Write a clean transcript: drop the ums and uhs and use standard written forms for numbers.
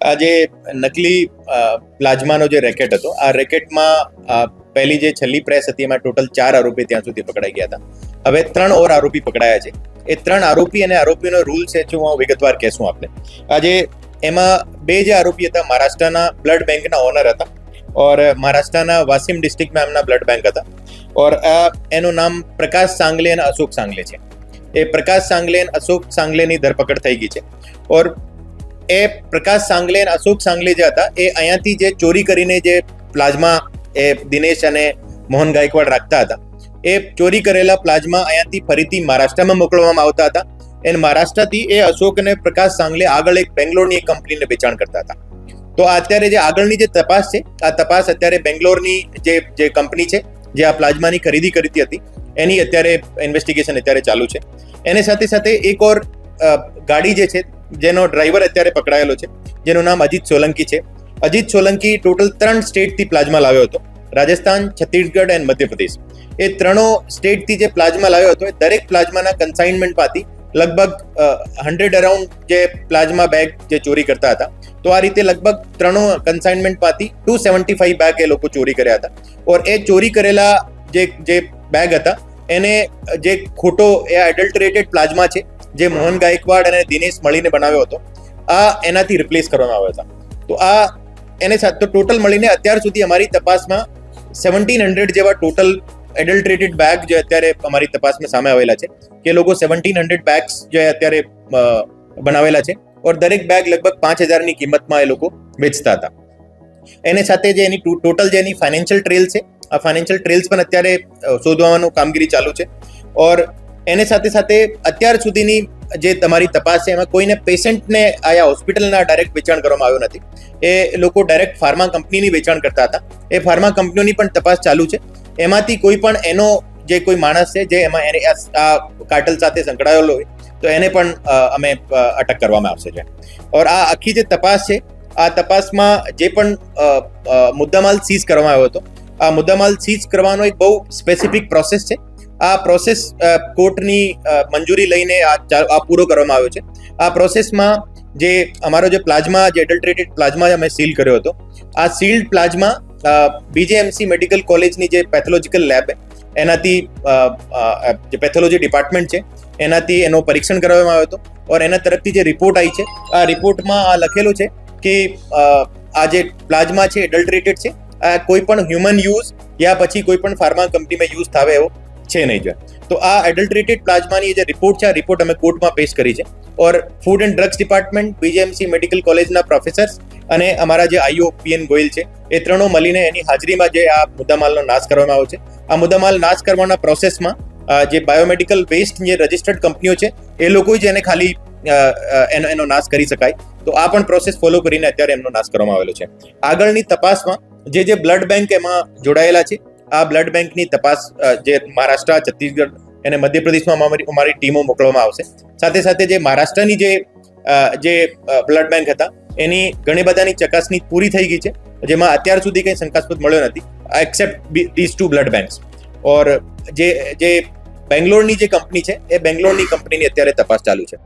આ જે નકલી પ્લાઝમાનો જે રેકેટ હતો, આ રેકેટમાં પહેલી જે છેલ્લી પ્રેસ હતી એમાં ટોટલ 4 આરોપી ત્યાં સુધી પકડાઈ ગયા હતા. હવે 3 ઓર આરોપી પકડાયા છે. એ 3 આરોપી અને આરોપીનો રૂલ છે જો હું વિગતવાર કહેશું આપને. આજે એમાં 2 જે આરોપી હતા મહારાષ્ટ્રના બ્લડ બેંકના ઓનર હતા और महाराष्ट्र वासिम डिस्ट्रिक्ट में एमना ब्लड बैंक था और एनु नाम प्रकाश सांगले અને અશોક सांगले છે. એ પ્રકાશ सांगले અને અશોક सांगलेની ધરપકડ થઈ ગઈ છે. और એ પ્રકાશ सांगले અને અશોક सांगले જે હતા એ અહીંયાથી જે ચોરી કરીને જે પ્લાઝમા એ દિનેશ અને મોહન ગાયકવાડ રાખતા હતા, એ ચોરી કરેલા પ્લાઝમા અહીંયાથી ફરીથી મહારાષ્ટ્રમાં મોકલવામાં આવતા હતા. અને મહારાષ્ટ્રથી એ અશોક અને પ્રકાશ सांगले આગળ એક બેંગ્લોરની એક કંપનીને વેચાણ કરતા હતા. તો અત્યારે જે આગળની જે તપાસ છે, આ તપાસ અત્યારે બેંગ્લોરની જે કંપની છે જે આ પ્લાઝમાની ખરીદી કરતી હતી એની અત્યારે ઇન્વેસ્ટિગેશન અત્યારે ચાલુ છે. એની સાથે સાથે એક ઓર ગાડી જે છે જેનો ડ્રાઈવર અત્યારે પકડાયેલો છે, જેનું નામ અજીત સોલંકી છે. અજીત સોલંકી ટોટલ 3 સ્ટેટથી પ્લાઝમા લાવ્યો હતો, રાજસ્થાન, છત્તીસગઢ અને મધ્યપ્રદેશ. એ 3 સ્ટેટથી જે પ્લાઝમા લાવ્યો હતો એ દરેક પ્લાઝમાના કન્સાઇનમેન્ટમાંથી લગભગ 100 અરાઉન્ડ જે પ્લાઝમા બેગ જે ચોરી કરતા હતા. તો આ રીતે લગભગ 3 કન્સાઇનમેન્ટમાંથી 275 બેગ એ લોકો ચોરી કર્યા હતા. ઓર એ ચોરી કરેલા જે બેગ હતા એને જે ખોટો એ એડલ્ટરેટેડ પ્લાઝમા છે જે મોહન ગાયકવાડ અને દિનેશ મળીને બનાવ્યો હતો, આ એનાથી રિપ્લેસ કરવામાં આવ્યો હતા. તો આ એને તો ટોટલ મળીને અત્યાર સુધી અમારી તપાસમાં 1700 જેવા ટોટલ એડલ્ટરેટેડ બેગ જે અત્યારે અમારી તપાસમાં સામે આવેલા છે કે લોકો 1700 બેગ્સ જે અત્યારે બનાવેલા છે ઓર દરેક બેગ લગભગ 5000ની કિંમતમાં એ લોકો વેચતા હતા. એની સાથે જે એની ટોટલ જે એની ફાઇનાન્શિયલ ટ્રેલ છે, આ ફાઇનાન્શિયલ ટ્રેલ્સ પણ અત્યારે શોધવાનું કામગીરી ચાલુ છે. ઓર એની સાથે સાથે અત્યાર સુધીની જે તમારી તપાસ છે એમાં કોઈને પેશન્ટને આયા હોસ્પિટલના ડાયરેક્ટ વેચાણ કરવામાં આવ્યું નથી. એ લોકો ડાયરેક્ટ ફાર્મા કંપનીની વેચાણ કરતા હતા. એ ફાર્મા કંપનીઓની પણ તપાસ ચાલુ છે. એમાંથી કોઈ પણ એનો જે કોઈ માણસ છે જે એમાં એને આ કાર્ટલ સાથે સંકળાયેલો હોય તો એને પણ અમે અટક કરવામાં આવશે છે. ઓર આ આખી જે તપાસ છે, આ તપાસમાં જે પણ મુદ્દામાલ સીઝ કરવામાં આવ્યો હતો, આ મુદ્દામાલ સીઝ કરવાનો એક બહુ સ્પેસિફિક પ્રોસેસ છે. આ પ્રોસેસ કોર્ટની મંજૂરી લઈને આ પૂરો કરવામાં આવ્યો છે. આ પ્રોસેસમાં જે અમારો જે પ્લાઝમા, જે એડલ્ટરેટેડ પ્લાઝમા અમે સીલ કર્યો હતો, આ સીલ્ડ પ્લાઝમા બીજેએમસી મેડિકલ કોલેજની જે પેથોલોજીકલ લેબ એનાથી જે પેથોલોજી ડિપાર્ટમેન્ટ છે એનાથી એનું પરીક્ષણ કરવામાં આવ્યો હતો. ઓર એના તરફથી જે રિપોર્ટ આવી છે, આ રિપોર્ટમાં આ લખેલું છે કે આ જે પ્લાઝમા છે એડલ્ટરેટેડ છે, આ કોઈ પણ હ્યુમન યુઝ યા પછી કોઈ પણ ફાર્મા કંપનીમાં યુઝ થાવે એવો છે નહીં. જો તો આ એડલ્ટરેટેડ પ્લાઝમાની જે રિપોર્ટ છે, આ રિપોર્ટ અમે કોર્ટમાં પેશ કરી છે. ઓર food and drugs department, BJMC medical કોલેજના પ્રોફેસર્સ અને અમારા જે આઈઓ પીએન ગોયલ છે, એ 3 મળીને એની હાજરીમાં જે આ મુદ્દામાલનો નાશ કરવામાં આવ્યો છે. આ મુદ્દામાલ નાશ કરવાના પ્રોસેસમાં જે બાયોમેડિકલ વેસ્ટ જે રજિસ્ટર્ડ કંપનીઓ છે એ લોકો જ એને ખાલી એનો નાશ કરી શકાય. તો આ પણ પ્રોસેસ ફોલો કરીને અત્યારે એમનો નાશ કરવામાં આવેલો છે. આગળની તપાસમાં જે બ્લડ બેંક એમાં જોડાયેલા છે, આ બ્લડ બેંકની તપાસ જે મહારાષ્ટ્ર, છત્તીસગઢ અને મધ્યપ્રદેશમાં અમારી ટીમો મોકલવામાં આવશે. સાથે સાથે જે મહારાષ્ટ્રની જે બ્લડ બેંક હતા એની ઘણી બધાની ચકાસણી પૂરી થઈ ગઈ છે, જેમાં અત્યાર સુધી કંઈ શંકાસ્પદ મળ્યો નથી એક્સેપ્ટ ધીઝ 2 બ્લડ બેંક્સ. ઓર જે બેંગ્લોરની જે કંપની છે એ બેંગ્લોરની કંપનીની અત્યારે તપાસ ચાલુ છે.